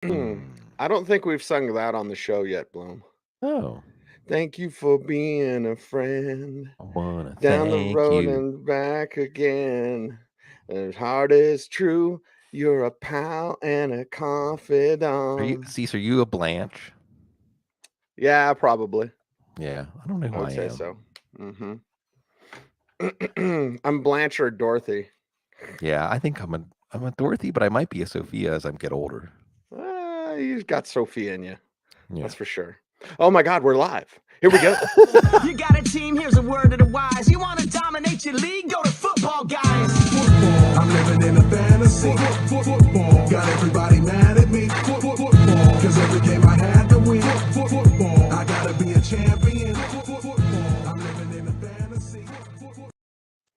Mm. I don't think we've sung that on the show yet, Bloom. Oh, Thank you for being a friend. I wanna Down the thank road you. and back again. As hard as true, you're a pal and a confidant. Cease, are you a Blanche? Yeah, probably. Yeah, I don't know I who would I say am. so. I'm Blanchard Dorothy. Yeah, I think I'm a Dorothy, but I might be a Sophia as I get older. You've got Sophia in you. Yeah. That's for sure. Oh my God, we're live. Here we go. You got a team, here's a word to the wise. You want to dominate your league? Go to Football Guys. Football, I'm living in a fantasy. Football, got everybody mad at me. Football, cause every game I had to win. Football, I gotta be a champion. Football, I'm living in a fantasy.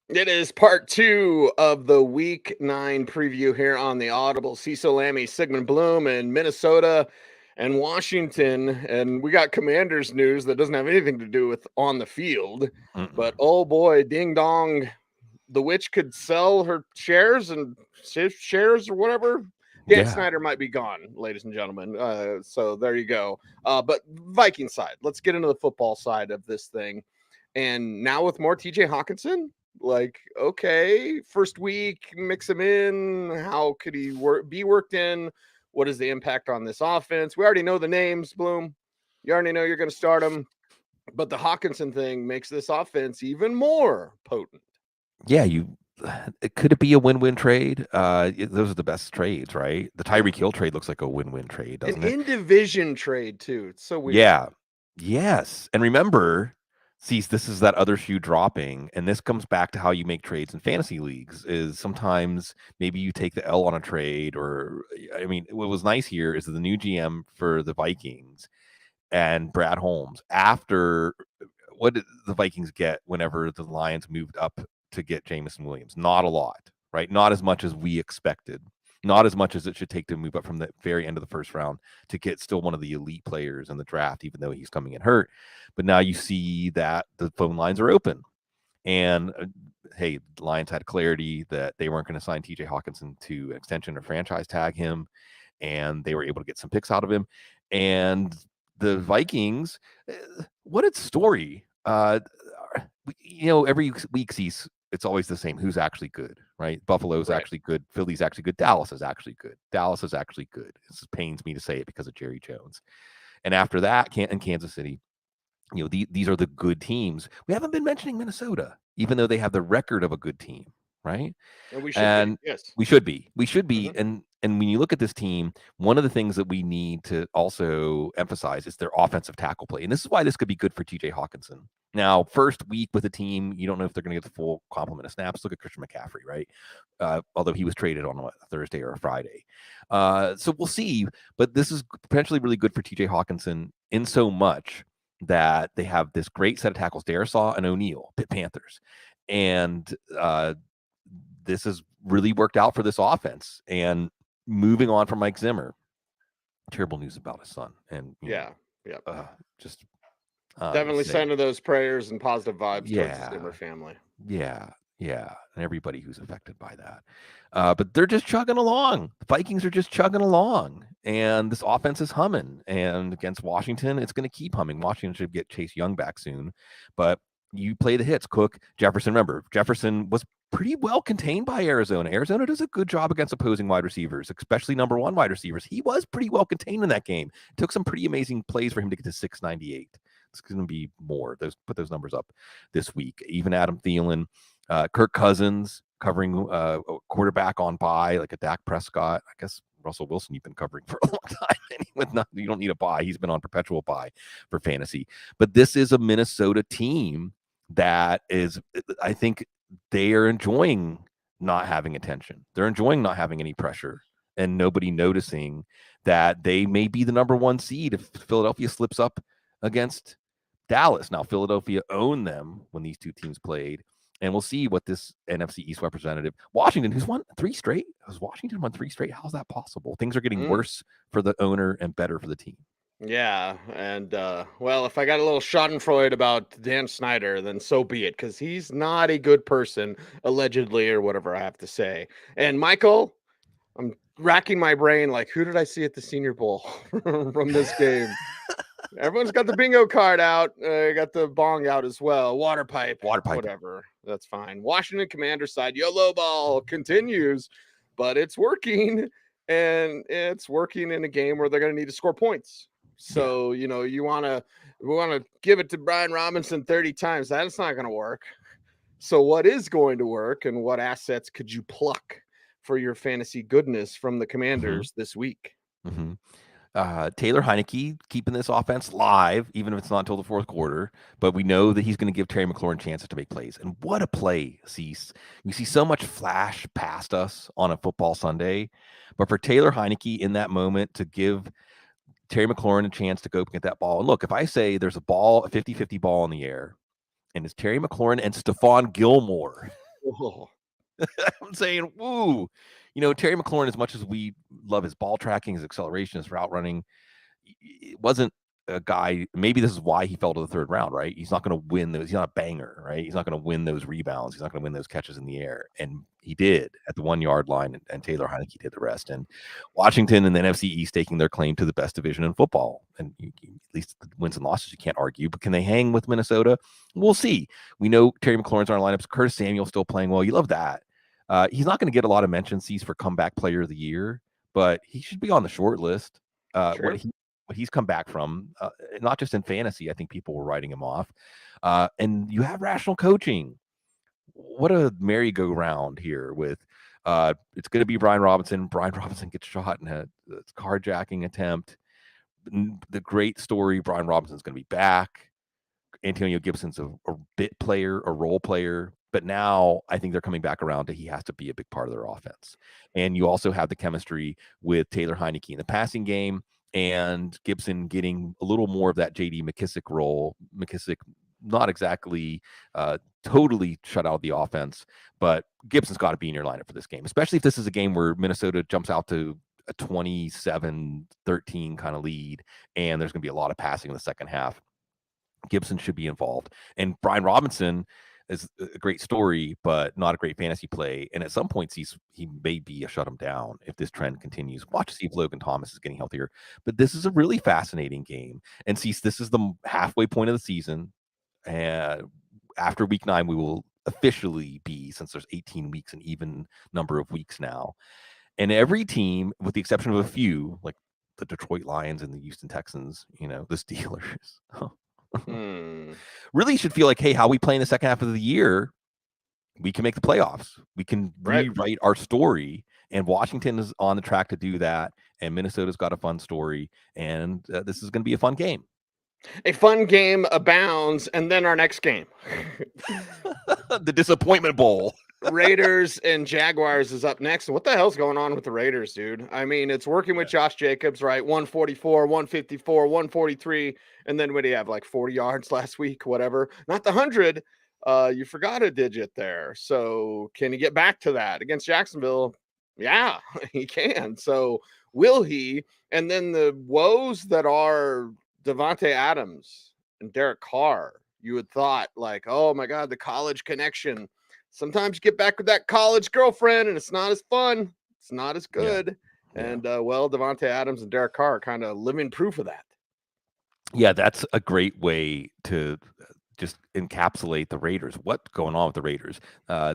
It is part 2 of the Week 9 preview here on the Audible. Cecil, Lammey, Sigmund, Bloom, and Minnesota and Washington. And we got Commanders news that doesn't have anything to do with on the field. But oh boy, ding dong, the witch could sell her shares or whatever. Dan Yeah. Snyder might be gone, ladies and gentlemen. So there you go. But Viking side, let's get into the football side of this thing. And now with more TJ Hawkinson, like, okay, first week, mix him in. How could he be worked in? What is the impact on this offense? We already know the names, Bloom. You already know you're going to start them. But the Hawkinson thing makes this offense even more potent. Yeah, could it be a win-win trade? Those are the best trades, right? The Tyreek Hill trade looks like a win-win trade, An doesn't it? in-division trade, too. It's so weird. Yeah. Yes. And remember, Cease, this is that other shoe dropping, and this comes back to how you make trades in fantasy leagues. Is sometimes maybe you take the L on a trade, or I mean, what was nice here is that the new GM for the Vikings and Brad Holmes, after what did the Vikings get whenever the Lions moved up to get Jameson Williams? Not a lot, right? Not as much as we expected. Not as much as it should take to move up from the very end of the first round to get still one of the elite players in the draft, even though he's coming in hurt. But now you see that the phone lines are open. And hey, the Lions had clarity that they weren't going to sign TJ Hawkinson to an extension or franchise tag him. And they were able to get some picks out of him. And the Vikings, what a story. Every week it's always the same. Who's actually good, right? Buffalo's Right. actually good. Philly's actually good. Dallas is actually good. Dallas is actually good. This pains me to say it because of Jerry Jones. And after that, in Kansas City, these are the good teams. We haven't been mentioning Minnesota, even though they have the record of a good team, right? And we should be. And Yes. we should be. We should be. Mhm. And when you look at this team, one of the things that we need to also emphasize is their offensive tackle play. And this is why this could be good for TJ Hawkinson. Now, first week with the team, you don't know if they're going to get the full complement of snaps. Look at Christian McCaffrey, right? Although he was traded on a Thursday or a Friday. So we'll see. But this is potentially really good for TJ Hawkinson in so much that they have this great set of tackles, Darisaw and O'Neal, Pitt Panthers. And this has really worked out for this offense. And moving on from Mike Zimmer, terrible news about his son. And Yeah. just Definitely sending those prayers and positive vibes towards the Zimmer yeah, family. yeah, and everybody who's affected by that. But they're just chugging along. The Vikings are just chugging along, and this offense is humming. And against Washington, it's going to keep humming. Washington should get Chase Young back soon, but you play the hits. Cook, Jefferson. Remember, Jefferson was pretty well contained by Arizona. Arizona does a good job against opposing wide receivers, especially number one wide receivers. He was pretty well contained in that game. It took some pretty amazing plays for him to get to 698. It's going to be more. Put those numbers up this week. Even Adam Thielen, Kirk Cousins covering a quarterback on bye, like a Dak Prescott. I guess Russell Wilson you've been covering for a long time. You don't need a bye. He's been on perpetual bye for fantasy. But this is a Minnesota team that is, I think they are enjoying not having attention. They're enjoying not having any pressure and nobody noticing that they may be the number one seed if Philadelphia slips up against Dallas. Now, Philadelphia owned them when these two teams played, and we'll see what this NFC East representative, Washington, who's won 3 straight. Has Washington won 3 straight? How's that possible? Things are getting worse for the owner and better for the team. Yeah, and well, if I got a little Schadenfreude about Dan Snyder, then so be it, because he's not a good person, allegedly, or whatever I have to say. And Michael, I'm racking my brain, like, who did I see at the Senior Bowl from this game? Everyone's got the bingo card out. Got the bong out as well. Water pipe. Whatever. That's fine. Washington Commanders side. YOLO ball continues, but it's working. And it's working in a game where they're going to need to score points. So, we want to give it to Brian Robinson 30 times. That's not going to work. So what is going to work, and what assets could you pluck for your fantasy goodness from the Commanders this week? Mm-hmm. Taylor Heineke keeping this offense live, even if it's not until the fourth quarter. But we know that he's going to give Terry McLaurin chances to make plays. And what a play, Cease. We see so much flash past us on a football Sunday. But for Taylor Heineke in that moment to give Terry McLaurin a chance to go up and get that ball. And look, if I say there's a 50-50 ball in the air, and it's Terry McLaurin and Stephon Gilmore, I'm saying, woo. Terry McLaurin, as much as we love his ball tracking, his acceleration, his route running, it wasn't a guy. Maybe this is why he fell to the third round, right? He's not going to win those. He's not a banger, right? He's not going to win those rebounds. He's not going to win those catches in the air. And he did at the 1 yard line, and Taylor Heineke did the rest. And Washington and the NFC East taking their claim to the best division in football. And at least the wins and losses, you can't argue. But can they hang with Minnesota? We'll see. We know Terry McLaurin's on our lineups. Curtis Samuel still playing well. You love that. He's not going to get a lot of mentions for comeback player of the year, but he should be on the short list. Sure. What he's come back from, not just in fantasy, I think people were writing him off. And you have rational coaching. What a merry-go-round here with it's going to be Brian Robinson. Brian Robinson gets shot in a carjacking attempt. The great story, Brian Robinson's going to be back. Antonio Gibson's a bit player, a role player. But now I think they're coming back around to he has to be a big part of their offense. And you also have the chemistry with Taylor Heineke in the passing game and Gibson getting a little more of that J.D. McKissick role. McKissick not exactly totally shut out of the offense, but Gibson's got to be in your lineup for this game, especially if this is a game where Minnesota jumps out to a 27-13 kind of lead and there's going to be a lot of passing in the second half. Gibson should be involved. And Brian Robinson is a great story, but not a great fantasy play. And at some points, he may be a shut him down if this trend continues. Watch to see if Logan Thomas is getting healthier. But this is a really fascinating game. And see, this is the halfway point of the season. And after week 9, we will officially be, since there's 18 weeks, an even number of weeks now. And every team, with the exception of a few, like the Detroit Lions and the Houston Texans, the Steelers, really should feel like, hey, how we play in the second half of the year, we can make the playoffs. We can rewrite our story, and Washington is on the track to do that, and Minnesota's got a fun story, and this is going to be a fun game. A fun game abounds, and then our next game. The Disappointment Bowl. Raiders and Jaguars is up next. What the hell's going on with the Raiders, dude? I mean, it's working with Josh Jacobs, right? 144, 154, 143. And then what do you have, like 40 yards last week, whatever? Not the 100. You forgot a digit there. So can he get back to that against Jacksonville? Yeah, he can. So will he? And then the woes that are Devontae Adams and Derek Carr, you would thought like, oh my God, the college connection. Sometimes you get back with that college girlfriend and it's not as fun. It's not as good. Yeah. And Devontae Adams and Derek Carr are kind of living proof of that. Yeah, that's a great way to just encapsulate the Raiders. What's going on with the Raiders?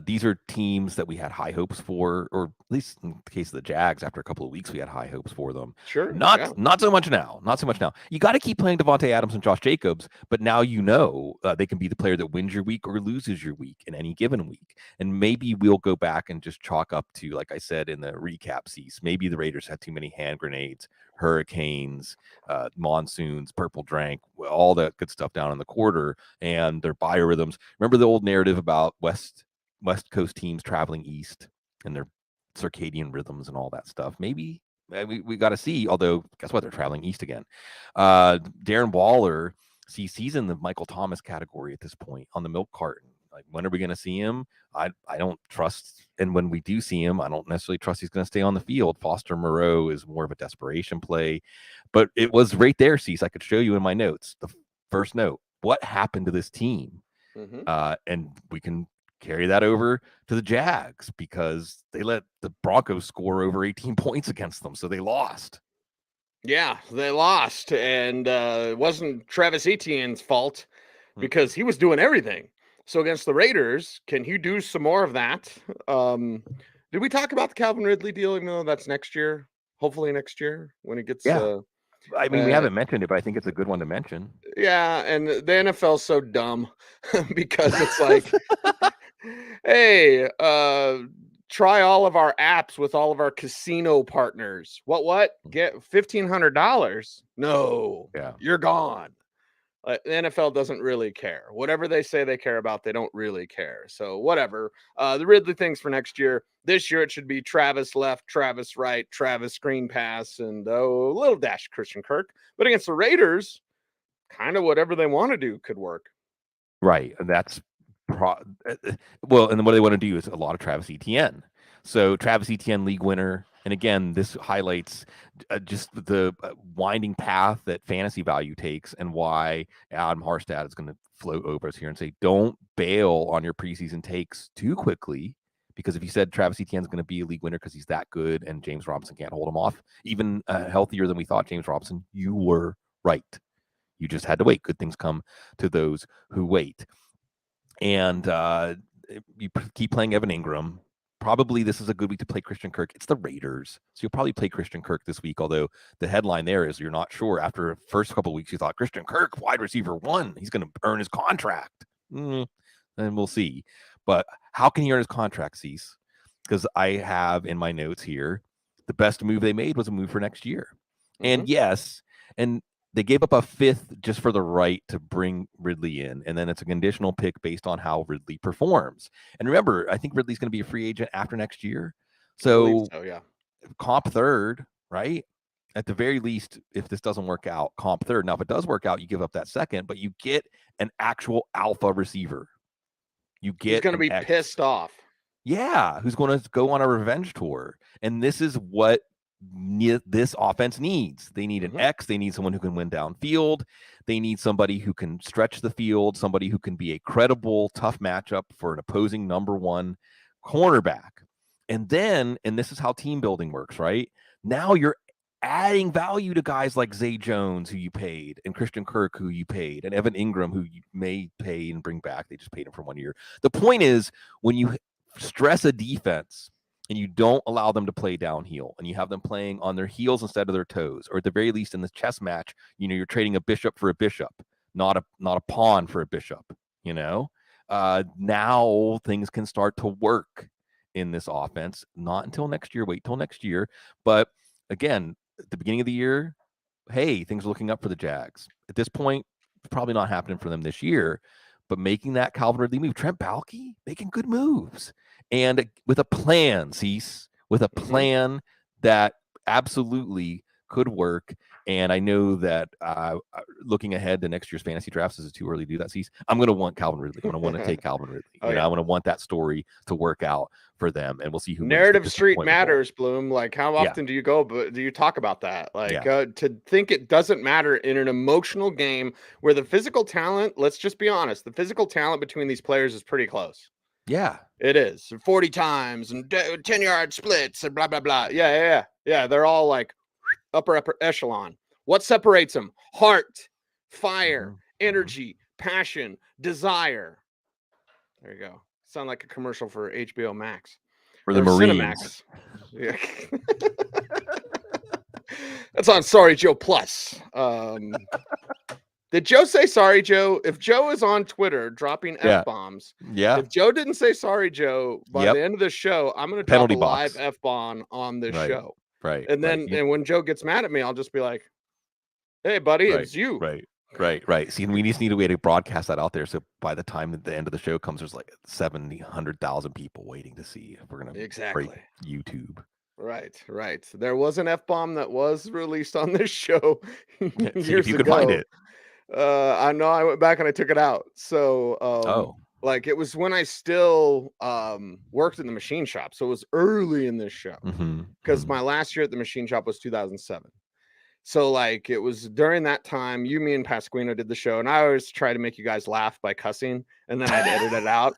These are teams that we had high hopes for, or at least in the case of the Jags, after a couple of weeks, we had high hopes for them. Sure. Not so much now. Not so much now. You got to keep playing Devontae Adams and Josh Jacobs, but now they can be the player that wins your week or loses your week in any given week. And maybe we'll go back and just chalk up to, like I said in the recap piece, maybe the Raiders had too many hand grenades, hurricanes, monsoons, purple drank, all that good stuff down in the quarter, and their biorhythms. Remember the old narrative about West Coast teams traveling east and their circadian rhythms and all that stuff? Maybe we got to see, although guess what? They're traveling east again. Darren Waller, he's in the Michael Thomas category at this point on the milk carton. Like, when are we going to see him? I don't trust. And when we do see him, I don't necessarily trust he's going to stay on the field. Foster Moreau is more of a desperation play. But it was right there, Cease. I could show you in my notes. The first note, what happened to this team? And we can carry that over to the Jags because they let the Broncos score over 18 points against them, so they lost. Yeah, they lost, and it wasn't Travis Etienne's fault because he was doing everything. So against the Raiders, can he do some more of that? Did we talk about the Calvin Ridley deal, even though that's next year? Hopefully next year when it gets I mean, we haven't mentioned it, but I think it's a good one to mention. Yeah, and the NFL's so dumb because it's like, hey, try all of our apps with all of our casino partners. What? Get $1,500? No, Yeah. you're gone. The NFL doesn't really care. Whatever they say they care about, they don't really care. So whatever. The Ridley thing's for next year. This year it should be Travis left, Travis right, Travis screen pass, and a little dash Christian Kirk. But against the Raiders, kind of whatever they want to do could work. Right. And that's well, and then what they want to do is a lot of Travis Etienne. So Travis Etienne, league winner. And again, this highlights just the winding path that fantasy value takes and why Adam Harstad is going to float over us here and say, don't bail on your preseason takes too quickly. Because if you said Travis Etienne is going to be a league winner because he's that good and James Robinson can't hold him off, even healthier than we thought James Robinson, you were right. You just had to wait. Good things come to those who wait. And you keep playing Evan Ingram. Probably this is a good week to play Christian Kirk. It's the Raiders. So you'll probably play Christian Kirk this week, although the headline there is you're not sure. After the first couple of weeks, you thought Christian Kirk, wide receiver 1, he's going to earn his contract. And we'll see. But how can he earn his contract, Cease? Because I have in my notes here, the best move they made was a move for next year. And yes, and they gave up a 5th just for the right to bring Ridley in. And then it's a conditional pick based on how Ridley performs. And remember, I think Ridley's going to be a free agent after next year. So yeah, comp 3rd, right? At the very least, if this doesn't work out, comp 3rd. Now, if it does work out, you give up that 2nd, but you get an actual alpha receiver. You get he's going to be pissed off. Yeah, who's going to go on a revenge tour. And this is what this offense needs. They need an X. They need someone who can win downfield. They need somebody who can stretch the field, somebody who can be a credible, tough matchup for an opposing number 1 cornerback. And this is how team building works, right? Now you're adding value to guys like Zay Jones, who you paid, and Christian Kirk, who you paid, and Evan Ingram, who you may pay and bring back. They just paid him for 1 year. The point is, when you stress a defense and you don't allow them to play downhill and you have them playing on their heels instead of their toes, or at the very least in the chess match, you're trading a bishop for a bishop, not a pawn for a bishop, now things can start to work in this offense. Not until next year. Wait till next year. But again, at the beginning of the year, hey, things are looking up for the Jags. At this point, it's probably not happening for them this year, but making that Calvin Ridley move, Trent Baalke making good moves. And with a plan, Cease, with a plan that absolutely could work. And I know that looking ahead to next year's fantasy drafts, is it too early to do that, Cease? I'm going to want Calvin Ridley. I'm going to want to take Calvin Ridley. I want to want that story to work out for them, and we'll see who narrative street matters. Bloom, like how often do you talk about that? Like to think it doesn't matter in an emotional game where the physical talent, let's just be honest, the physical talent between these players is pretty close. Yeah, it is 40 times and 10-yard splits and blah blah blah. Yeah. They're all like upper echelon. What separates them? Heart, fire, energy, passion, desire. There you go. Sound like a commercial for HBO Max or the Marines. Yeah. That's on Sorry Joe Plus. Did Joe say sorry, Joe? If Joe is on Twitter dropping F-bombs, if Joe didn't say sorry, Joe, by the end of the show, I'm going to drop a live F-bomb on this show. Right. And then and when Joe gets mad at me, I'll just be like, hey, buddy, it's you. Right. See, we just need a way to broadcast that out there. So by the time that the end of the show comes, there's like 100,000 people waiting to see if we're going to break YouTube. Right. There was an F-bomb that was released on this show years if you ago. could find it. I know I went back and I took it out. So, like it was when I still worked in the machine shop. So it was early in this show because my last year at the machine shop was 2007. So like it was during that time, me and Pasquino did the show, and I always try to make you guys laugh by cussing, and then I'd edit it out.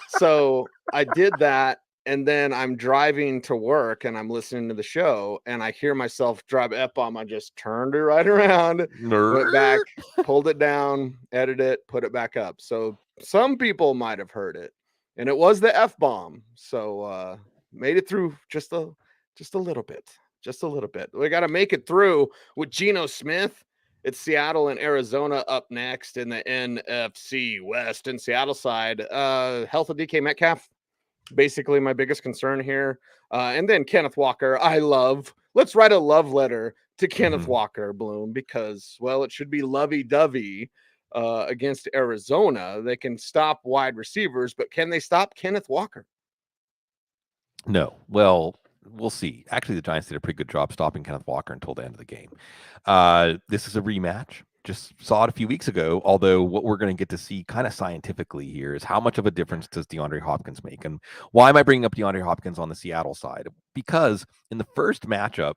So I did that, and then I'm driving to work and I'm listening to the show, and I hear myself drive F-bomb. I just turned it right around, went back, pulled it down, edited it, put it back up. So some people might have heard it, and it was the F-bomb. So made it through just a little bit. Just a little bit. We got to make it through with Geno Smith. It's Seattle and Arizona up next in the NFC West. And Seattle side, health of DK Metcalf, basically my biggest concern here. And then Kenneth Walker, let's write a love letter to Kenneth Walker, Bloom, because, well, it should be lovey-dovey against Arizona. They can stop wide receivers, but can they stop Kenneth Walker? No. Well, we'll see. Actually, the Giants did a pretty good job stopping Kenneth Walker until the end of the game. This is a rematch. Just saw it a few weeks ago, although what we're going to get to see kind of scientifically here is how much of a difference does DeAndre Hopkins make? And why am I bringing up DeAndre Hopkins on the Seattle side? Because in the first matchup,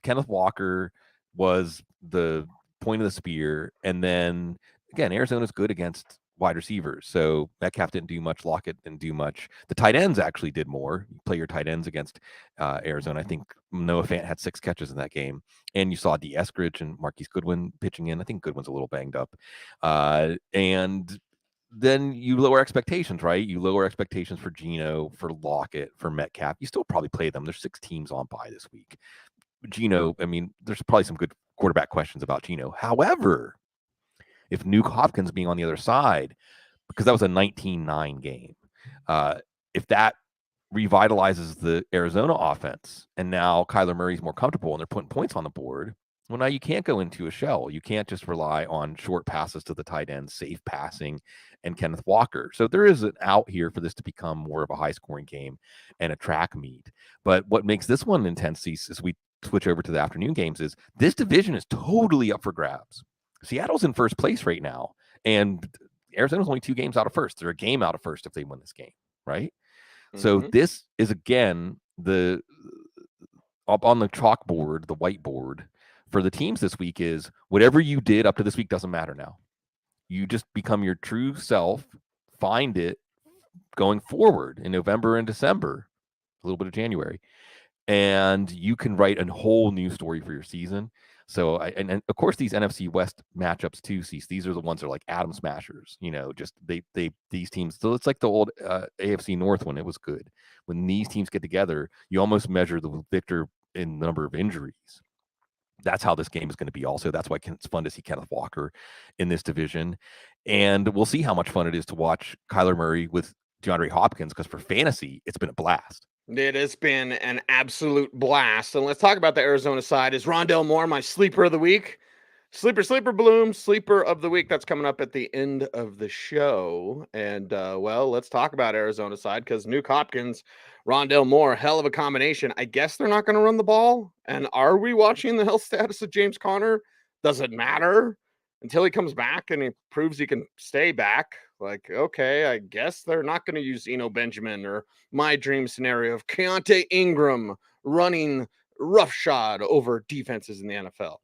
Kenneth Walker was the point of the spear. And then, again, Arizona's good against wide receivers. So Metcalf didn't do much. Lockett didn't do much. The tight ends actually did more. You play your tight ends against Arizona. I think Noah Fant had 6 catches in that game. And you saw D. Eskridge and Marquise Goodwin pitching in. I think Goodwin's a little banged up. And then you lower expectations, right? You lower expectations for Geno, for Lockett, for Metcalf. You still probably play them. There's 6 teams on bye this week. Geno, I mean, there's probably some good quarterback questions about Geno. However, if Nuke Hopkins being on the other side, because that was a 19-9 game, if that revitalizes the Arizona offense and now Kyler Murray's more comfortable and they're putting points on the board, well, now you can't go into a shell. You can't just rely on short passes to the tight end, safe passing, and Kenneth Walker. So there is an out here for this to become more of a high-scoring game and a track meet. But what makes this one intense, as we switch over to the afternoon games, is this division is totally up for grabs. Seattle's in first place right now, and Arizona's only 2 games out of first. They're a game out of first if they win this game, right? So this is, again, the up on the chalkboard, the whiteboard for the teams this week is whatever you did up to this week doesn't matter now. You just become your true self, find it going forward in November and December, a little bit of January, and you can write a whole new story for your season. So, and of course, these NFC West matchups too, Cecil, these are the ones that are like atom smashers, just these teams. So it's like the old AFC North when it was good. When these teams get together, you almost measure the victor in the number of injuries. That's how this game is going to be also. That's why it's fun to see Kenneth Walker in this division. And we'll see how much fun it is to watch Kyler Murray with DeAndre Hopkins, because for fantasy, it's been a blast. It has been an absolute blast. And let's talk about the Arizona side. Is Rondale Moore my sleeper of the week? Sleeper, Bloom, sleeper of the week. That's coming up at the end of the show. And, well, let's talk about Arizona side, because Nuke Hopkins, Rondale Moore, hell of a combination. I guess they're not going to run the ball. And are we watching the health status of James Conner? Does it matter until he comes back and he proves he can stay back? Like, okay, I guess they're not going to use Eno Benjamin, or my dream scenario of Keontae Ingram running roughshod over defenses in the NFL.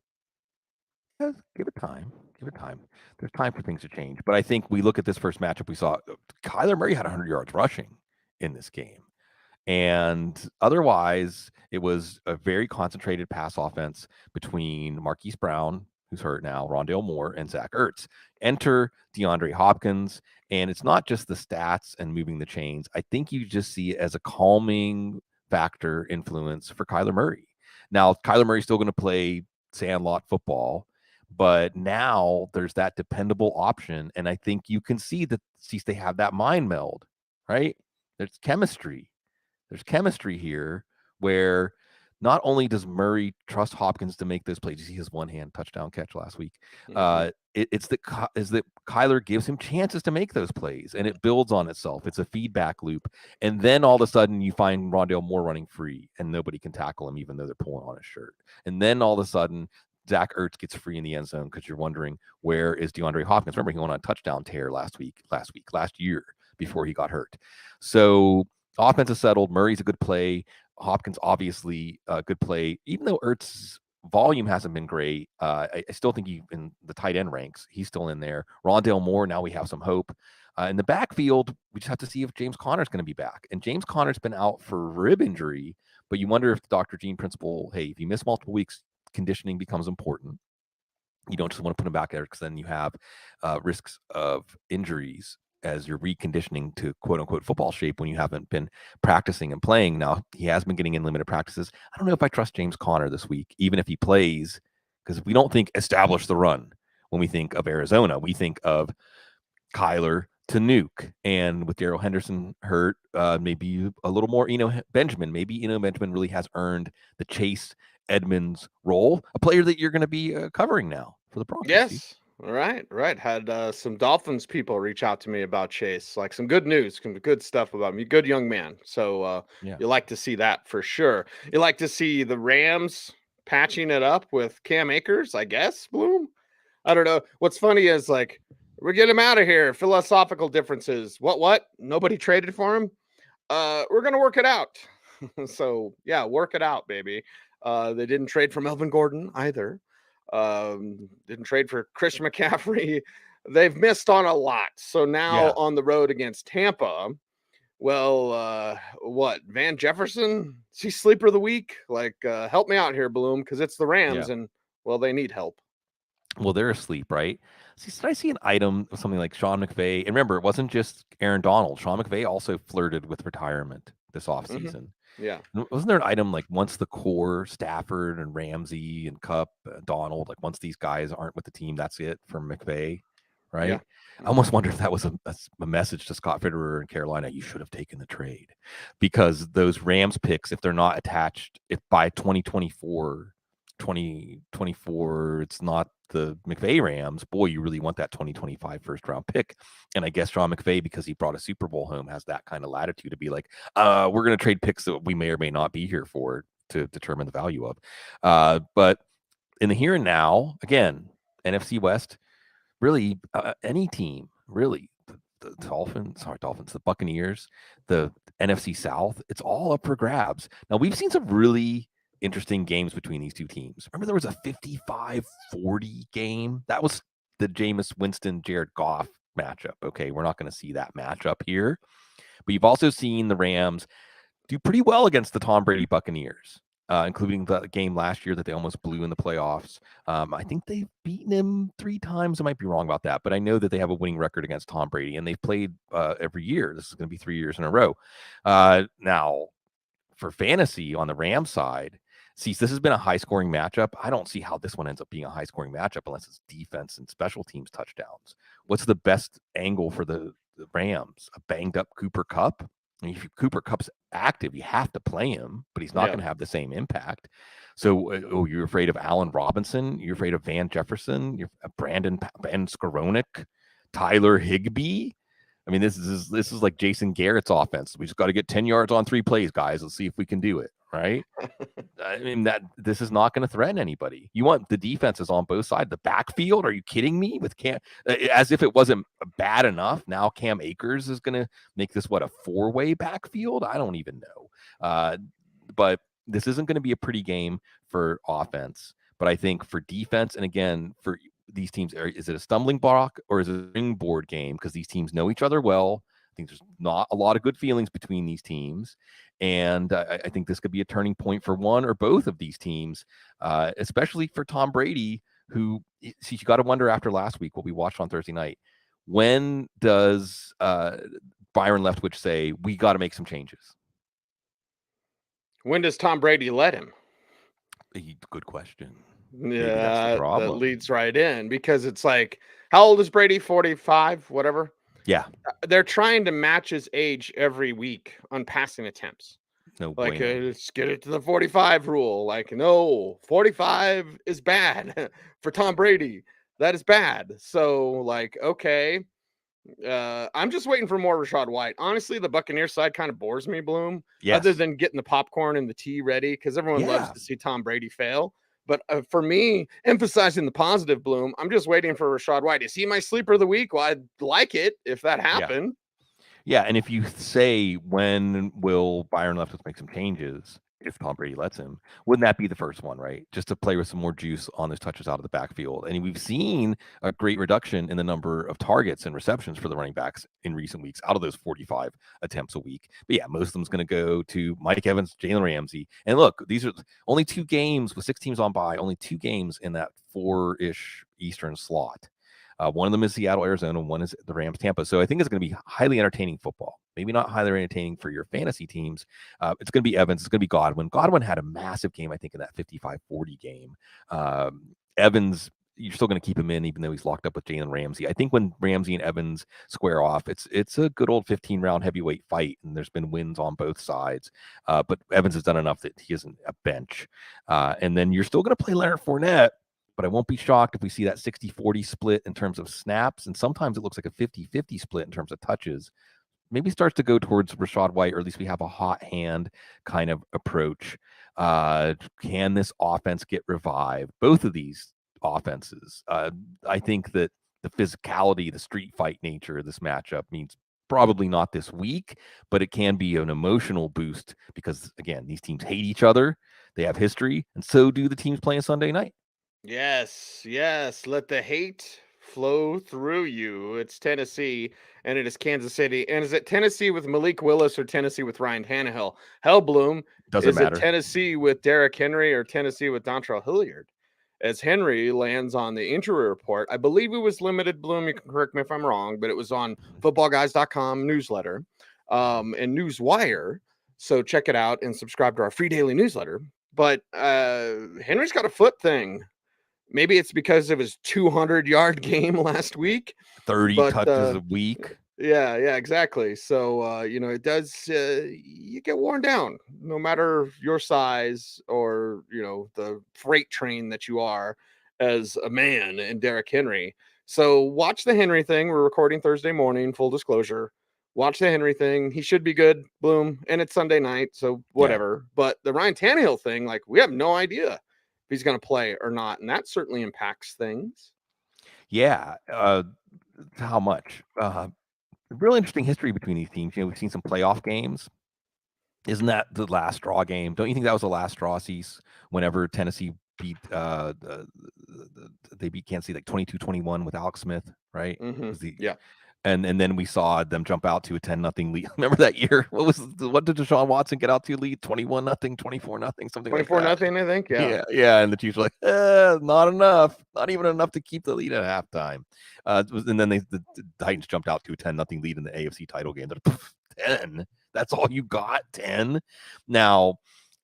Give it time. Give it time. There's time for things to change. But I think we look at this first matchup, we saw Kyler Murray had 100 yards rushing in this game. And otherwise, it was a very concentrated pass offense between Marquise Brown, who's hurt now, Rondale Moore, and Zach Ertz. Enter DeAndre Hopkins. And it's not just the stats and moving the chains. I think you just see it as a calming factor influence for Kyler Murray. Now, Kyler Murray's still going to play sandlot football, but now there's that dependable option. And I think you can see that they have that mind meld, right? There's chemistry. There's chemistry here where not only does Murray trust Hopkins to make those plays, you see his one-hand touchdown catch last week. It's that Kyler gives him chances to make those plays, and it builds on itself. It's a feedback loop. And then all of a sudden you find Rondale Moore running free and nobody can tackle him, even though they're pulling on his shirt. And then all of a sudden Zach Ertz gets free in the end zone because you're wondering, where is DeAndre Hopkins? Remember, he went on a touchdown tear last year before he got hurt. So offense is settled. Murray's a good play. Hopkins, obviously, a good play. Even though Ertz volume hasn't been great. I still think in the tight end ranks, he's still in there. Rondale Moore, now we have some hope. In the backfield, we just have to see if James Conner's going to be back. And James Conner's been out for rib injury, but you wonder if the Dr. Gene principle, hey, if you miss multiple weeks, conditioning becomes important. You don't just want to put him back there because then you have risks of injuries as you're reconditioning to quote unquote football shape when you haven't been practicing and playing. Now, he has been getting in limited practices. I don't know if I trust James Conner this week, even if he plays, because we don't think establish the run when we think of Arizona. We think of Kyler to nuke. And with Darrell Henderson hurt, maybe a little more Benjamin. Maybe Benjamin really has earned the Chase Edmonds role, a player that you're going to be covering now for the Broncos. Yes. Right. Had some Dolphins people reach out to me about Chase, like some good news, some good stuff about him. Good young man. So you like to see that for sure. You like to see the Rams patching it up with Cam Akers, I guess, Bloom. I don't know. What's funny is like, we're getting him out of here. Philosophical differences. What? Nobody traded for him? We're going to work it out. So, yeah, work it out, baby. They didn't trade for Melvin Gordon either. Didn't trade for Christian McCaffrey. They've missed on a lot. So now on the road against Tampa, well, what? Van Jefferson? Is he sleeper of the week? Like, help me out here, Bloom, because it's the Rams, and, well, they need help. Well, they're asleep, right? Did I see an item of something like Sean McVay? And remember, it wasn't just Aaron Donald. Sean McVay also flirted with retirement this offseason. Yeah. Wasn't there an item like once the core, Stafford and Ramsey and Kupp, Donald, like once these guys aren't with the team, that's it for McVay, right? Yeah. I almost wonder if that was a message to Scott Fitterer in Carolina. You should have taken the trade, because those Rams picks, if they're not attached, if by 2024, it's not the McVay Rams, boy, you really want that 2025 first round pick. And I guess Sean McVay, because he brought a Super Bowl home, has that kind of latitude to be like, we're going to trade picks that we may or may not be here for to determine the value of. But in the here and now, again, NFC West, really any team, really, the Dolphins, the Buccaneers, the NFC South, it's all up for grabs. Now, we've seen some really interesting games between these two teams. Remember, there was a 55-40 game. That was the Jameis Winston, Jared Goff matchup. Okay, we're not going to see that matchup here. But you've also seen the Rams do pretty well against the Tom Brady Buccaneers, including the game last year that they almost blew in the playoffs. I think they've beaten him 3 times. I might be wrong about that, but I know that they have a winning record against Tom Brady, and they've played every year. This is going to be 3 years in a row. Now, for fantasy on the Rams side, this has been a high-scoring matchup. I don't see how this one ends up being a high-scoring matchup unless it's defense and special teams touchdowns. What's the best angle for the Rams? A banged-up Cooper Kupp? I mean, if Cooper Kupp's active, you have to play him, but he's not going to have the same impact. So, you're afraid of Allen Robinson? You're afraid of Van Jefferson? You're Ben Skowronek? Tyler Higbee? I mean, this is like Jason Garrett's offense. We just got to get 10 yards on 3 plays, guys. Let's see if we can do it. Right? I mean, this is not going to threaten anybody. You want the defenses on both sides. The backfield? Are you kidding me? With Cam, as if it wasn't bad enough. Now Cam Akers is going to make this a 4-way backfield? I don't even know. But this isn't going to be a pretty game for offense. But I think for defense, and again, for these teams, is it a stumbling block or is it a springboard game? Because these teams know each other well. I think there's not a lot of good feelings between these teams. And I think this could be a turning point for one or both of these teams, especially for Tom Brady, who, you got to wonder after last week, what we watched on Thursday night, when does Byron Leftwich say, we got to make some changes? When does Tom Brady let him? Good question. Yeah, that leads right in, because it's like, how old is Brady? 45, whatever. Yeah. They're trying to match his age every week on passing attempts. No, like, let's get it to the 45 rule. Like, no, 45 is bad for Tom Brady. That is bad. So, like, okay. I'm just waiting for more Rachaad White. Honestly, the Buccaneers side kind of bores me, Bloom. Yes. Other than getting the popcorn and the tea ready, because everyone loves to see Tom Brady fail. But for me, emphasizing the positive, Bloom, I'm just waiting for Rachaad White. Is he my sleeper of the week? Well, I'd like it if that happened. Yeah, and if you say, when will Byron Leftwich make some changes? if Tom Brady lets him, wouldn't that be the first one, right? Just to play with some more juice on those touches out of the backfield. And we've seen a great reduction in the number of targets and receptions for the running backs in recent weeks out of those 45 attempts a week. But yeah, most of them's going to go to Mike Evans, Jalen Ramsey. And look, these are only 2 games with 6 teams on bye, only 2 games in that 4-ish Eastern slot. One of them is Seattle, Arizona. One is the Rams, Tampa. So I think it's going to be highly entertaining football. Maybe not highly entertaining for your fantasy teams. It's going to be Evans. It's going to be Godwin. Godwin had a massive game, I think, in that 55-40 game. Evans, you're still going to keep him in, even though he's locked up with Jalen Ramsey. I think when Ramsey and Evans square off, it's a good old 15-round heavyweight fight, and there's been wins on both sides. But Evans has done enough that he isn't a bench. And then you're still going to play Leonard Fournette. But I won't be shocked if we see that 60-40 split in terms of snaps. And sometimes it looks like a 50-50 split in terms of touches. Maybe starts to go towards Rachaad White, or at least we have a hot hand kind of approach. Can this offense get revived? Both of these offenses. I think that the physicality, the street fight nature of this matchup means probably not this week, but it can be an emotional boost because, again, these teams hate each other. They have history, and so do the teams playing Sunday night. Yes, let the hate flow through you. It's Tennessee, and it is Kansas City. And is it Tennessee with Malik Willis or Tennessee with Ryan Tannehill? Hellbloom, Doesn't matter. It Tennessee with Derrick Henry or Tennessee with Dontrell Hilliard? As Henry lands on the injury report, I believe it was limited, Bloom, you can correct me if I'm wrong, but it was on footballguys.com newsletter and Newswire. So check it out and subscribe to our free daily newsletter. But Henry's got a foot thing. Maybe it's because of his 200-yard game last week. 30 touches a week. Yeah, exactly. So, it does, you get worn down no matter your size or, the freight train that you are as a man in Derrick Henry. So watch the Henry thing. We're recording Thursday morning, full disclosure. Watch the Henry thing. He should be good, Bloom. And it's Sunday night, so whatever. Yeah. But the Ryan Tannehill thing, we have no idea if he's going to play or not. And that certainly impacts things. Yeah. How much? Real interesting history between these teams. We've seen some playoff games. Isn't that the last straw game? Don't you think that was the last straw, Cecil, whenever Tennessee beat they beat Kansas City 22-21 with Alex Smith, right? Mm-hmm. Yeah. And then we saw them jump out to a 10-0 lead. Remember that year? What did Deshaun Watson get out to lead? 21-0, 24-0, something like that. 24-0, I think. Yeah. And the Chiefs were like, not enough, not even enough to keep the lead at halftime. And then the Titans jumped out to a 10-0 lead in the AFC title game. 10. That's all you got. 10. Now,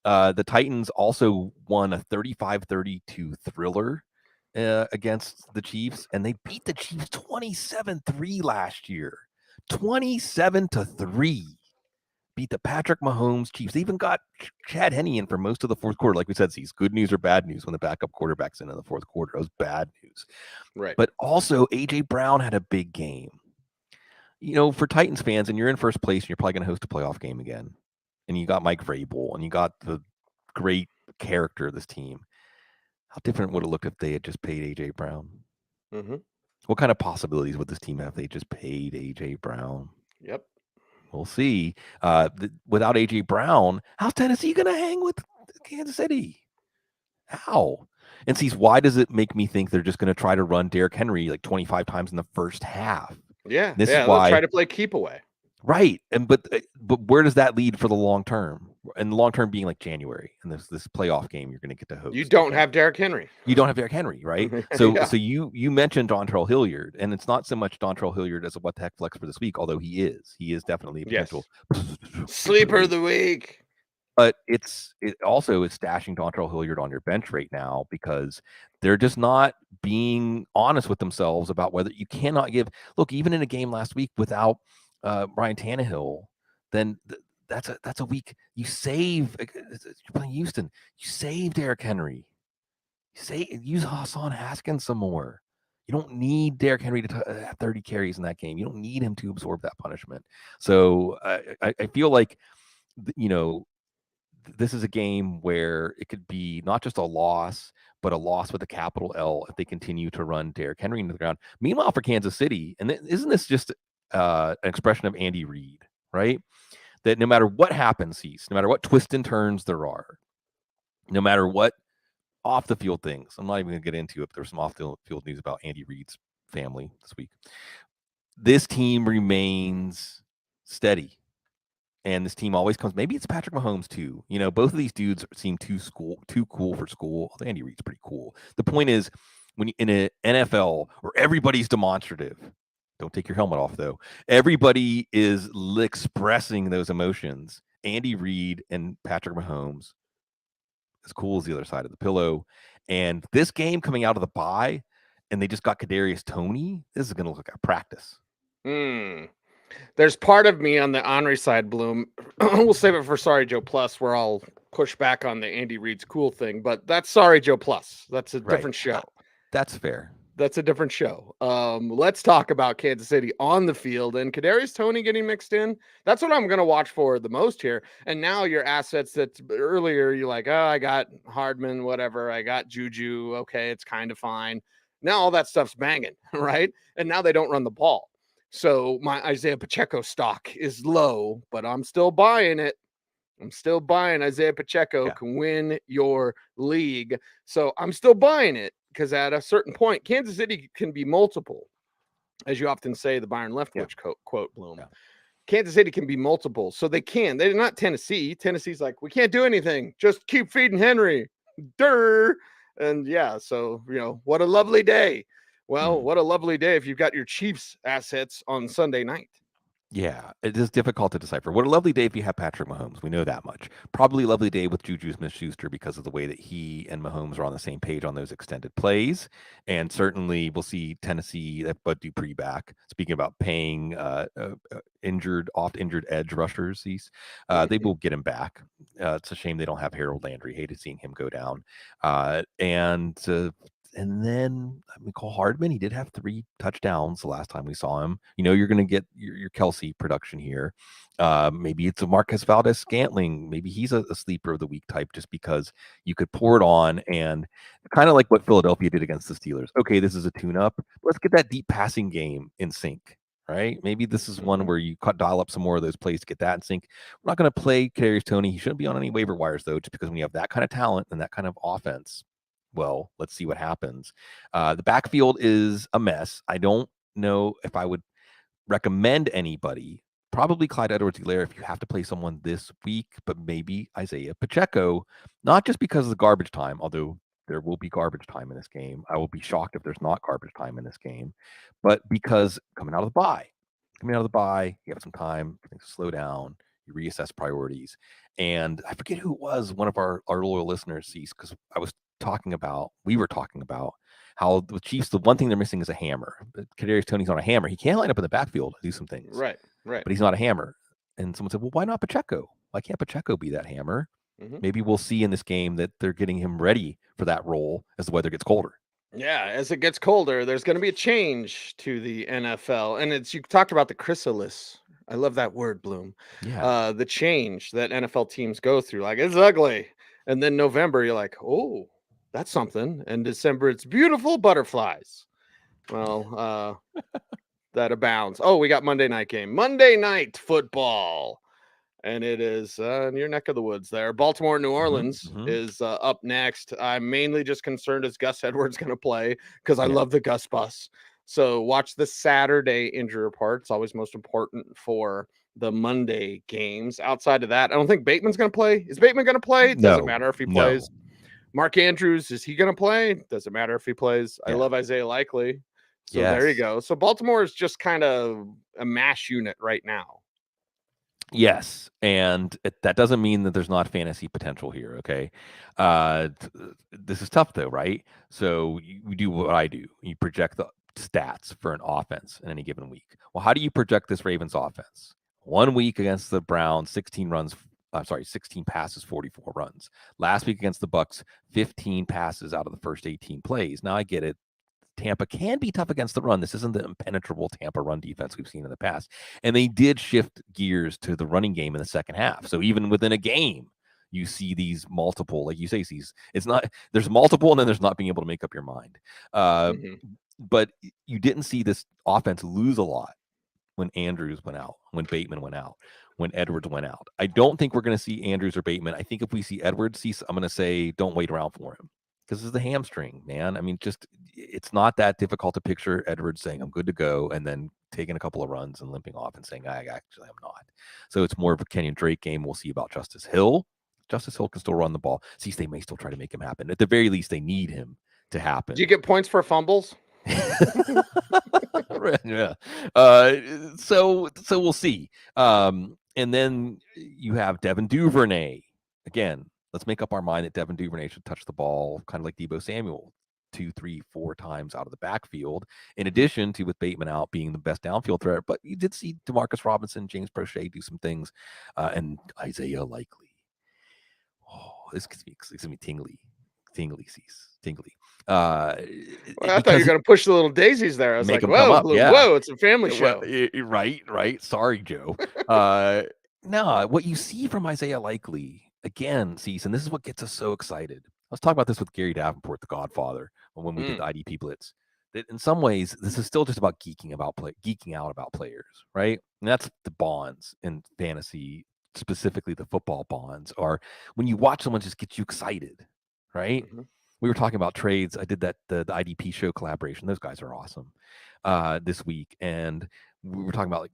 the Titans also won a 35-32 thriller against the Chiefs, and they beat the Chiefs 27-3 last year. 27-3. Beat the Patrick Mahomes Chiefs. They even got Chad Henne in for most of the fourth quarter. Like we said, C's good news or bad news when the backup quarterback's in the fourth quarter. It was bad news. Right. But also, AJ Brown had a big game. For Titans fans, and you're in first place, and you're probably going to host a playoff game again. And you got Mike Vrabel, and you got the great character of this team. How different would it look if they had just paid AJ Brown? Mm-hmm. What kind of possibilities would this team have if they just paid AJ Brown? Yep. We'll see. Without AJ Brown, how's Tennessee going to hang with Kansas City? How? And see, why does it make me think they're just going to try to run Derrick Henry 25 times in the first half? Yeah. This is why they'll try to play keep away. Right. But where does that lead for the long term? And the long term being January, and this playoff game you're going to get to host. You don't have Derrick Henry. You don't have Derrick Henry, right? So you mentioned Dontrell Hilliard, and it's not so much Dontrell Hilliard as a what the heck flex for this week, although he is definitely a potential sleeper of the week. But it also is stashing Dontrell Hilliard on your bench right now because they're just not being honest with themselves about whether you cannot give. Look, even in a game last week without Ryan Tannehill, then that's a week you save. You're playing Houston. You save Derrick Henry. Use Hassan Haskins some more. You don't need Derrick Henry to have 30 carries in that game. You don't need him to absorb that punishment. So I feel like this is a game where it could be not just a loss, but a loss with a capital L if they continue to run Derrick Henry into the ground. Meanwhile, for Kansas City, and isn't this just an expression of Andy Reid, right? that no matter what happens, no matter what twists and turns there are, no matter what off the field things, I'm not even going to get into it, but there's some off the field news about Andy Reid's family this week. This team remains steady. And this team always comes. Maybe it's Patrick Mahomes too. You know, both of these dudes seem too cool for school. Although Andy Reid's pretty cool. The point is, when in an NFL where everybody's demonstrative, don't take your helmet off though. Everybody is expressing those emotions. Andy Reid and Patrick Mahomes, as cool as the other side of the pillow. And this game coming out of the bye, and they just got Kadarius Toney. This is going to look like a practice. There's part of me on the Henry side, Bloom. We'll save it for Sorry Joe Plus, where I'll push back on the Andy Reid's cool thing. But that's Sorry Joe Plus. That's a different show. That's fair. That's a different show. Let's talk about Kansas City on the field and Kadarius Toney getting mixed in. That's what I'm going to watch for the most here. And now your assets that earlier you're like, oh, I got Hardman, whatever. I got Juju. Okay, it's kind of fine. Now all that stuff's banging, right? And now they don't run the ball. So my Isaiah Pacheco stock is low, but I'm still buying it. I'm still buying Isaiah Pacheco can win your league. So I'm still buying it because at a certain point, Kansas City can be multiple. As you often say, the Byron Leftwich quote, Bloom. Kansas City can be multiple. So they can. They're not Tennessee. Tennessee's like, we can't do anything. Just keep feeding Henry. Durr. And so, what a lovely day. Well, what a lovely day if you've got your Chiefs assets on Sunday night. Yeah, it is difficult to decipher. What a lovely day if you have Patrick Mahomes. We know that much. Probably a lovely day with Juju Smith-Schuster because of the way that he and Mahomes are on the same page on those extended plays. And certainly we'll see Tennessee, that Bud Dupree back. Speaking about paying oft-injured edge rushers, they will get him back. It's a shame they don't have Harold Landry. Hated seeing him go down. And then Cole Hardman, he did have 3 touchdowns the last time we saw him. You're going to get your Kelsey production here. Maybe it's a Marquez Valdez-Scantling. Maybe he's a sleeper of the week type just because you could pour it on and kind of like what Philadelphia did against the Steelers. Okay, this is a tune-up. Let's get that deep passing game in sync, right? Maybe this is one where you dial up some more of those plays to get that in sync. We're not going to play Kadarius Toney. He shouldn't be on any waiver wires, though, just because when you have that kind of talent and that kind of offense, well, let's see what happens. The backfield is a mess. I don't know if I would recommend anybody. Probably Clyde Edwards-Helaire if you have to play someone this week, but maybe Isaiah Pacheco, not just because of the garbage time, although there will be garbage time in this game. I will be shocked if there's not garbage time in this game, but because coming out of the bye, you have some time, things slow down, you reassess priorities. And I forget who it was, one of our loyal listeners, because we were talking about how the Chiefs, the one thing they're missing is a hammer. But Kadarius Toney's not a hammer. He can line up in the backfield and do some things. Right. But he's not a hammer. And someone said, well, why not Pacheco? Why can't Pacheco be that hammer? Maybe we'll see in this game that they're getting him ready for that role as the weather gets colder. Yeah, as it gets colder, there's going to be a change to the NFL. And you talked about the chrysalis. I love that word, Bloom. Yeah. The change that NFL teams go through. Like, it's ugly. And then November, you're like, oh, that's something. And December, it's beautiful butterflies. Well, that abounds. Oh, we got Monday night game. Monday night football. And it is in your neck of the woods there. Baltimore, New Orleans is up next. I'm mainly just concerned is Gus Edwards going to play because I love the Gus bus. So watch the Saturday injury report. It's always most important for the Monday games. Outside of that, I don't think Bateman's going to play. Is Bateman going to play? It doesn't matter if he plays. Mark Andrews, is he going to play? Doesn't matter if he plays. I love Isaiah Likely. So there you go. So Baltimore is just kind of a mash unit right now. Yes, and that doesn't mean that there's not fantasy potential here, okay? This is tough, though, right? So you do what I do. You project the stats for an offense in any given week. Well, how do you project this Ravens offense? 1 week against the Browns, 16 passes, 44 runs. Last week against the Bucks, 15 passes out of the first 18 plays. Now, I get it. Tampa can be tough against the run. This isn't the impenetrable Tampa run defense we've seen in the past. And they did shift gears to the running game in the second half. So even within a game, you see these multiple, like you say, there's multiple and then there's not being able to make up your mind. But you didn't see this offense lose a lot when Andrews went out, when Bateman went out. when Edwards went out. I don't think we're going to see Andrews or Bateman. I think if we see Edwards, I'm going to say don't wait around for him because it's the hamstring, man. I mean, just it's not that difficult to picture Edwards saying I'm good to go and then taking a couple of runs and limping off and saying I actually am not. So it's more of a Kenyon Drake game. We'll see about Justice Hill. Justice Hill can still run the ball. Cease, they may still try to make him happen. At the very least, they need him to happen. Do you get points for fumbles? Yeah. So we'll see. And then you have Devin Duvernay. Again, let's make up our mind that Devin Duvernay should touch the ball kind of like Deebo Samuel 2, 3, 4 times out of the backfield, in addition to with Bateman out being the best downfield threat. But you did see DeMarcus Robinson, James Prochet do some things, and Isaiah Likely. Oh, this gives me tingly. Well, I thought you were going to push the little daisies there. I was like, whoa, it's a family show. Right. Sorry, Joe. No, what you see from Isaiah Likely, again, Cease, and this is what gets us so excited. I was talking about this with Gary Davenport, the Godfather, when we did the IDP Blitz. That in some ways, this is still just about geeking out about players, right? And that's the bonds in fantasy, specifically the football bonds, are when you watch someone just get you excited, right? Mm-hmm. We were talking about trades. I did that the IDP show collaboration. Those guys are awesome this week, and we were talking about like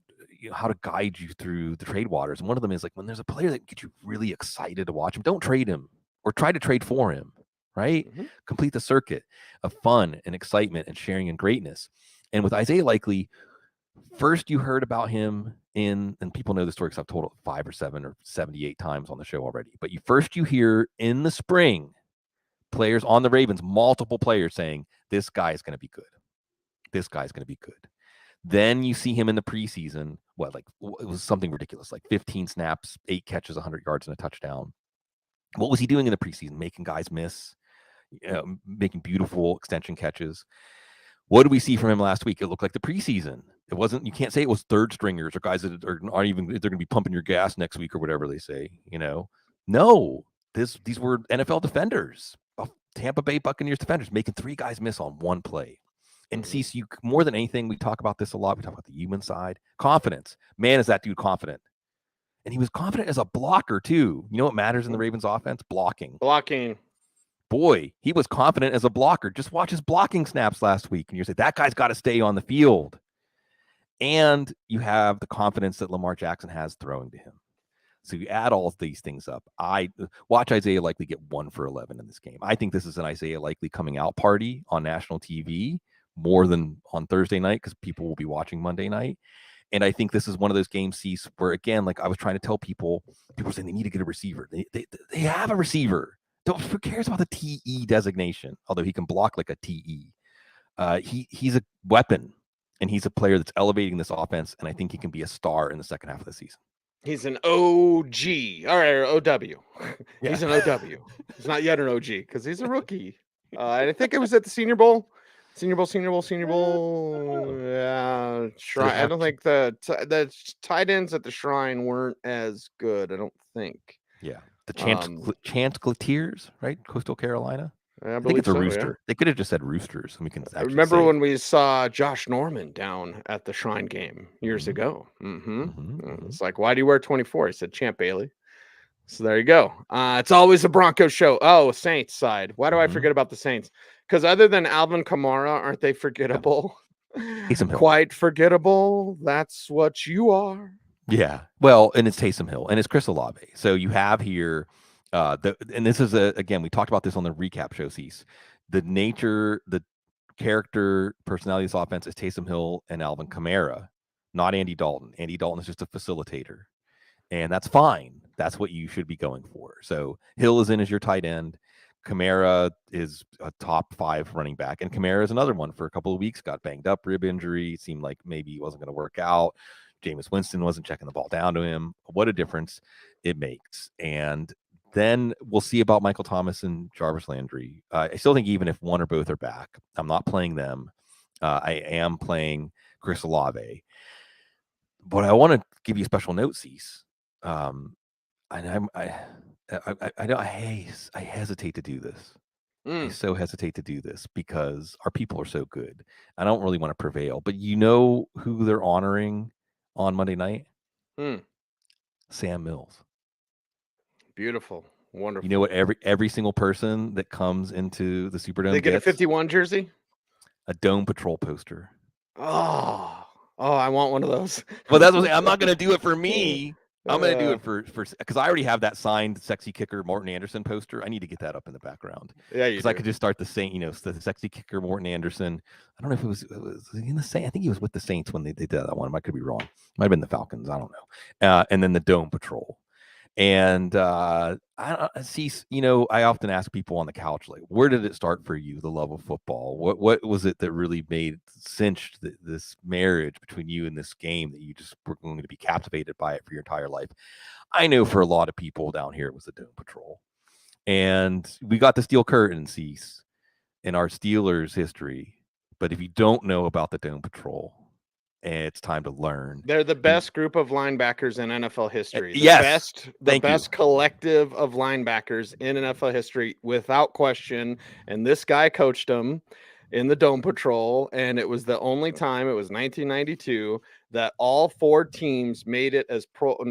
how to guide you through the trade waters. And one of them is like when there's a player that gets you really excited to watch him, don't trade him or try to trade for him. Right? Mm-hmm. Complete the circuit of fun and excitement and sharing and greatness. And with Isaiah Likely, first you heard about him and people know the story because I've told it 5 or 7 or 78 times on the show already. But you hear in the spring, players on the Ravens, multiple players saying, this guy is going to be good. This guy's going to be good. Then you see him in the preseason. It was something ridiculous, like 15 snaps, 8 catches, 100 yards, and a touchdown. What was he doing in the preseason? Making guys miss. Making beautiful extension catches. What did we see from him last week? It looked like the preseason. It wasn't. You can't say it was third stringers or guys that aren't even. They're going to be pumping your gas next week or whatever they say. No. These were NFL defenders, Tampa Bay Buccaneers defenders, making 3 guys miss on one play. And see, you more than anything, we talk about this a lot. We talk about the human side, confidence. Man, is that dude confident? And he was confident as a blocker too. You know what matters in the Ravens offense? Blocking. Boy, he was confident as a blocker. Just watch his blocking snaps last week. And you say, that guy's got to stay on the field. And you have the confidence that Lamar Jackson has throwing to him. So you add all of these things up. I watch Isaiah Likely get 1 for 11 in this game. I think this is an Isaiah Likely coming out party on national TV more than on Thursday night because people will be watching Monday night. And I think this is one of those games, Cease, where, again, like I was trying to tell people are saying they need to get a receiver. They have a receiver. Who cares about the TE designation? Although he can block like a TE. He's a weapon, and he's a player that's elevating this offense, and I think he can be a star in the second half of the season. He's an OG. All right, or OW. Yeah. He's an OW. He's not yet an OG because he's a rookie. I think it was at the Senior Bowl. Senior Bowl. Yeah, Shrine. I don't think the tight ends at the Shrine weren't as good. I don't think. Yeah. The Chanticleers, right? Coastal Carolina. I think it's a so, rooster. Yeah. They could have just said roosters. We can remember when we saw Josh Norman down at the Shrine game years ago. It's like, why do you wear 24? He said, Champ Bailey. So there you go. It's always a Broncos show. Oh, Saints side. Why do I forget about the Saints? Because other than Alvin Kamara, aren't they forgettable? Quite forgettable. That's what you are. Yeah, well, and it's Taysom Hill and it's Chris Olave. So you have here, and this is again, we talked about this on the recap show, Cease. The nature, the character, personality of this offense is Taysom Hill and Alvin Kamara, not Andy Dalton. Andy Dalton is just a facilitator, and that's fine. That's what you should be going for. So Hill is in as your tight end. Kamara is a top 5 running back, and Kamara is another one for a couple of weeks, got banged up, rib injury, seemed like maybe he wasn't going to work out. Jameis Winston wasn't checking the ball down to him. What a difference it makes. And then we'll see about Michael Thomas and Jarvis Landry. I still think even if one or both are back, I'm not playing them. I am playing Chris Olave. But I want to give you a special note, Cease. I hesitate to do this. I so hesitate to do this because our people are so good. I don't really want to prevail. But you know who they're honoring on Monday night? Sam Mills. Beautiful. Wonderful. You know what every single person that comes into the Superdome They get a gets? 51 jersey? A Dome Patrol poster. Oh, I want one of those. Well, that's what I'm not going to do it for me. I'm going to do it for because I already have that signed sexy kicker Morton Anderson poster. I need to get that up in the background. Yeah, you because do. I could just start the Saint, the sexy kicker Morton Anderson. I don't know if it was in the Saints. I think he was with the Saints when they did that one. I could be wrong. Might have been the Falcons. I don't know. And then the Dome Patrol. And I see, I often ask people on the couch, like, where did it start for you, the love of football? What was it that really cinched this marriage between you and this game that you just were going to be captivated by it for your entire life? I know for a lot of people down here, it was the Dome Patrol. And we got the steel curtain, Cease, in our Steelers history. But if you don't know about the Dome Patrol, it's time to learn. They're the best group of linebackers in NFL history. Yes. The best collective of linebackers in NFL history, without question. And this guy coached them in the Dome Patrol. And it was the only time, it was 1992, that all four teams made it as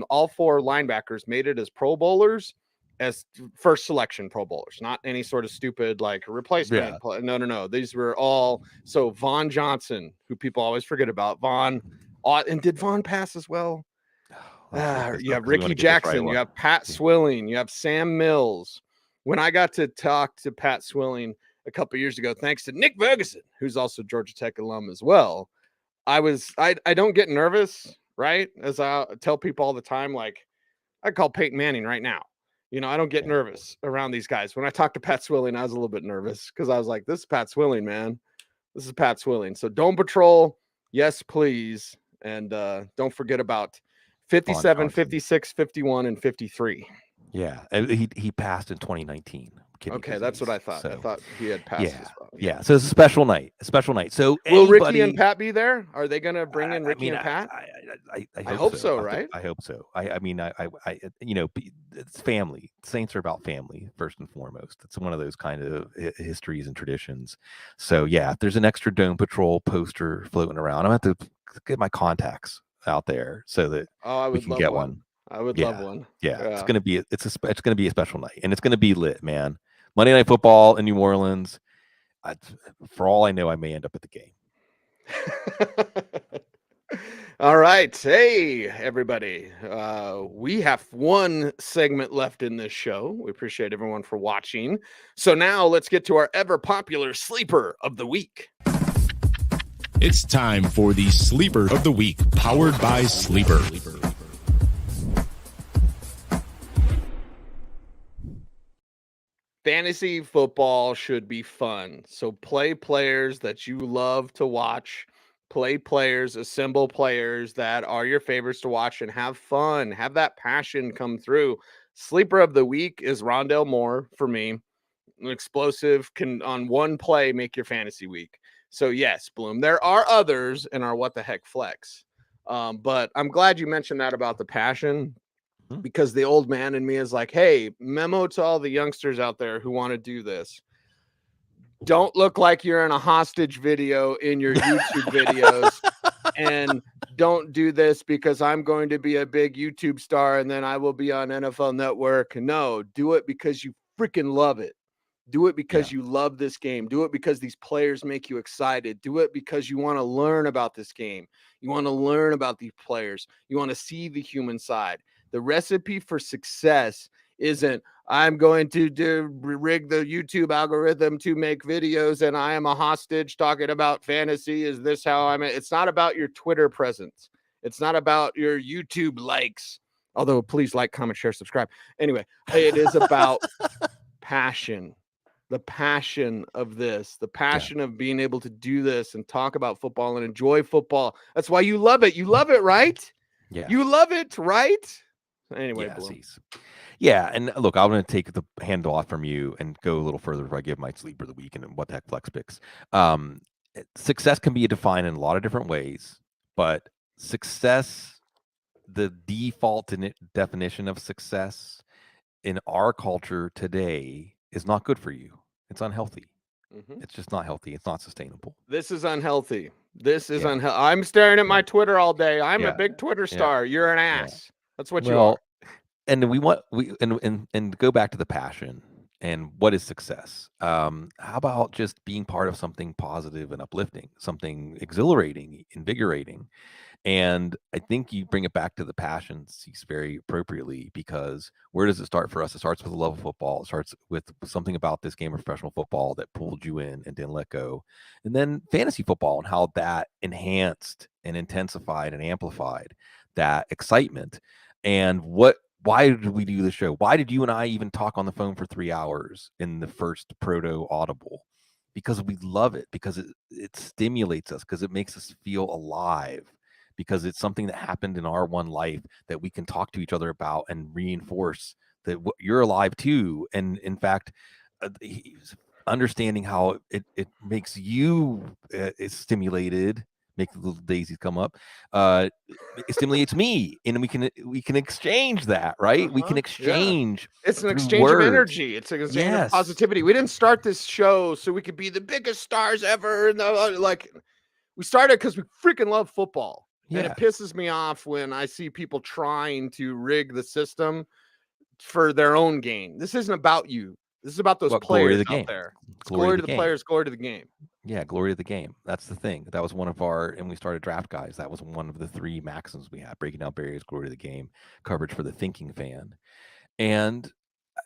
all four linebackers made it as Pro Bowlers, as first selection Pro Bowlers, not any sort of stupid like replacement. Yeah. No. These were all. So Vaughn Johnson, who people always forget about, and did Vaughn pass as well? You have Ricky Jackson, you have Pat Swilling, you have Sam Mills. When I got to talk to Pat Swilling a couple years ago, thanks to Nick Ferguson, who's also Georgia Tech alum as well, I don't get nervous, right? As I tell people all the time, like I call Peyton Manning right now. I don't get nervous around these guys. When I talked to Pat Swilling, I was a little bit nervous because I was like, this is Pat Swilling, man. This is Pat Swilling. So Dome Patrol, yes, please. And don't forget about 57, 56, 51, and 53. Yeah, he passed in 2019. Okay, that's what I thought. So, I thought he had passed as well. Yeah, so it's a special night. So will Ricky and Pat be there? Are they going to bring in Ricky and Pat? I hope so, right? I hope so. I mean, it's family. Saints are about family first and foremost. It's one of those kind of histories and traditions. So yeah, if there's an extra Dome Patrol poster floating around, I'm going to have to get my contacts out there so that we can get one. I would love one. Yeah, it's gonna be a special night, and it's gonna be lit, man. Monday Night Football in New Orleans. For all I know, I may end up at the game. All right, hey everybody. We have one segment left in this show. We appreciate everyone for watching. So now let's get to our ever popular sleeper of the week. It's time for the sleeper of the week, powered by Sleeper. Fantasy football should be fun. So play players that you love to watch. Play players, assemble players that are your favorites to watch, and have fun. Have that passion come through. Sleeper of the week is Rondale Moore for me. Explosive, can on one play make your fantasy week. So yes, Bloom. There are others in our What the Heck Flex. But I'm glad you mentioned that about the passion, because the old man in me is like, hey, memo to all the youngsters out there who want to do this. Don't look like you're in a hostage video in your YouTube videos, and don't do this because I'm going to be a big YouTube star and then I will be on NFL Network. No, do it because you freaking love it. Do it because you love this game. Do it because these players make you excited. Do it because you want to learn about this game. You want to learn about these players. You want to see the human side. The recipe for success isn't, I'm going to rig the YouTube algorithm to make videos and I am a hostage talking about fantasy. Is this how I'm? It's not about your Twitter presence. It's not about your YouTube likes. Although please like, comment, share, subscribe. Anyway, it is about passion. The passion of this, the passion of being able to do this and talk about football and enjoy football. That's why you love it. You love it, right? Yeah. You love it, right? Anyway, yeah. And look, I'm going to take the handle off from you and go a little further before I give my sleeper of the week and What the Heck Flex picks. Success can be defined in a lot of different ways, but success, the default definition of success in our culture today, is not good for you. It's unhealthy. It's just not healthy. It's not sustainable. This is unhealthy. This is unhealthy. I'm staring at my Twitter all day. I'm a big Twitter star. You're an ass. That's what you are. and and go back to the passion and what is success. How about just being part of something positive and uplifting, something exhilarating, invigorating? And I think you bring it back to the passion piece very appropriately, because where does it start for us? It starts with the love of football. It starts with something about this game of professional football that pulled you in and didn't let go. And then fantasy football and how that enhanced and intensified and amplified that excitement. And why did we do the show? Why did you and I even talk on the phone for 3 hours in the first proto Audible? Because we love it, because it stimulates us, because it makes us feel alive, because it's something that happened in our one life that we can talk to each other about and reinforce that you're alive too. And in fact, understanding how it makes you stimulated, make the little daisies come up, it stimulates me, and we can exchange that, right? We can exchange. It's an through exchange of words. energy. It's an exchange Yes. of positivity. We didn't start this show so we could be the biggest stars ever. Like, we started because we freaking love football. And Yeah. it pisses me off when I see people trying to rig the system for their own gain. This isn't about you. This is about those Well, glory to players the out game. there. It's Glory glory to to the the game. players, glory to the game. Yeah, glory of the game. That's the thing. That was one of our, and we started Draft Guys. That was one of the 3 maxims we had: breaking down barriers, glory to the game, coverage for the thinking fan. And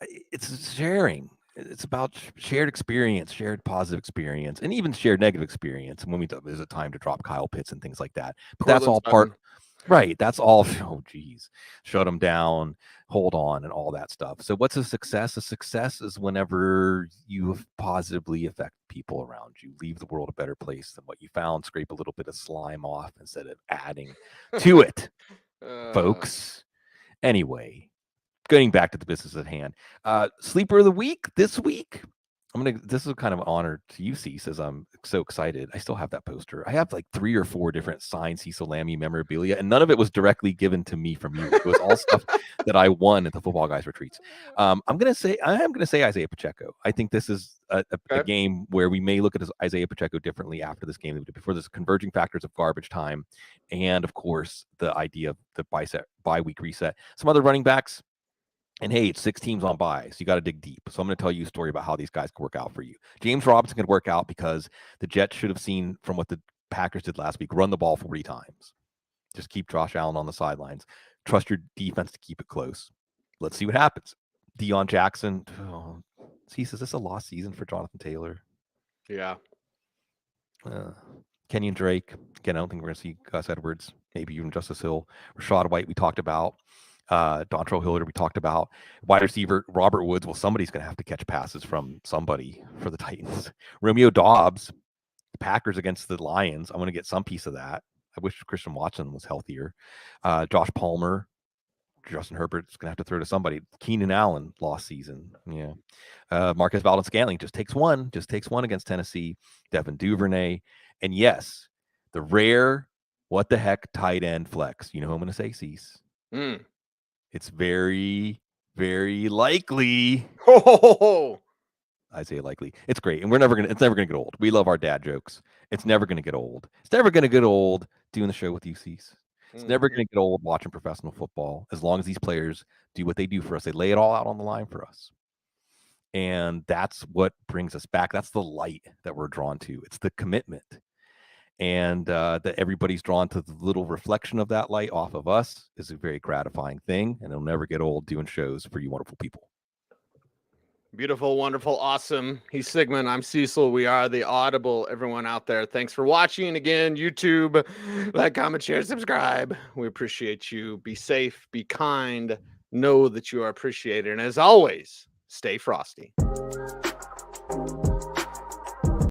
it's sharing. It's about shared experience, shared positive experience, and even shared negative experience. And when there's a time to drop Kyle Pitts and things like that. But that's all part. Right. That's all. Oh, geez. Shut them down, hold on, and all that stuff. So what's a success? A success is whenever you positively affect people around you, leave the world a better place than what you found, scrape a little bit of slime off instead of adding to it, folks. Anyway, getting back to the business at hand. Sleeper of the week this week. This is kind of an honor to you, Cecil, as I'm so excited. I still have that poster. I have like 3 or 4 different signed Cecil Lammey memorabilia, and none of it was directly given to me from you. It was all stuff that I won at the Footballguys retreats. I am gonna say Isaiah Pacheco. I think this is a game where we may look at Isaiah Pacheco differently after this game than we did before. There's converging factors of garbage time, and of course the idea of the bye week reset. Some other running backs. And hey, it's 6 teams on bye, so you got to dig deep. So I'm going to tell you a story about how these guys can work out for you. James Robinson can work out because the Jets should have seen from what the Packers did last week: run the ball 40 times. Just keep Josh Allen on the sidelines. Trust your defense to keep it close. Let's see what happens. Deion Jackson. Oh, is this a lost season for Jonathan Taylor? Yeah. Kenyon Drake. Again, I don't think we're going to see Gus Edwards. Maybe even Justice Hill. Rashad White, we talked about. Dontrell Hilliard, we talked about. Wide receiver Robert Woods. Well, somebody's going to have to catch passes from somebody for the Titans. Romeo Doubs, the Packers against the Lions. I'm going to get some piece of that. I wish Christian Watson was healthier. Josh Palmer, Justin Herbert's going to have to throw to somebody. Keenan Allen, lost season. Yeah. Marquez Valdes-Scantling just takes one against Tennessee. Devin Duvernay. And yes, the rare what the heck tight end flex. You know who I'm going to say, Cease? It's very, very likely. Isaiah Likely. It's great. And it's never gonna get old. We love our dad jokes. It's never gonna get old. It's never gonna get old doing the show with you, Cease. It's never gonna get old watching professional football, as long as these players do what they do for us. They lay it all out on the line for us. And that's what brings us back. That's the light that we're drawn to. It's the commitment. And that everybody's drawn to the little reflection of that light off of us is a very gratifying thing, and it'll never get old doing shows for you wonderful people. Beautiful, wonderful, awesome. He's Sigmund. I'm Cecil. We are the Audible. Everyone out there, thanks for watching. Again, YouTube, like, comment, share, subscribe. We appreciate you. Be safe, be kind. Know that you are appreciated. And as always, stay frosty.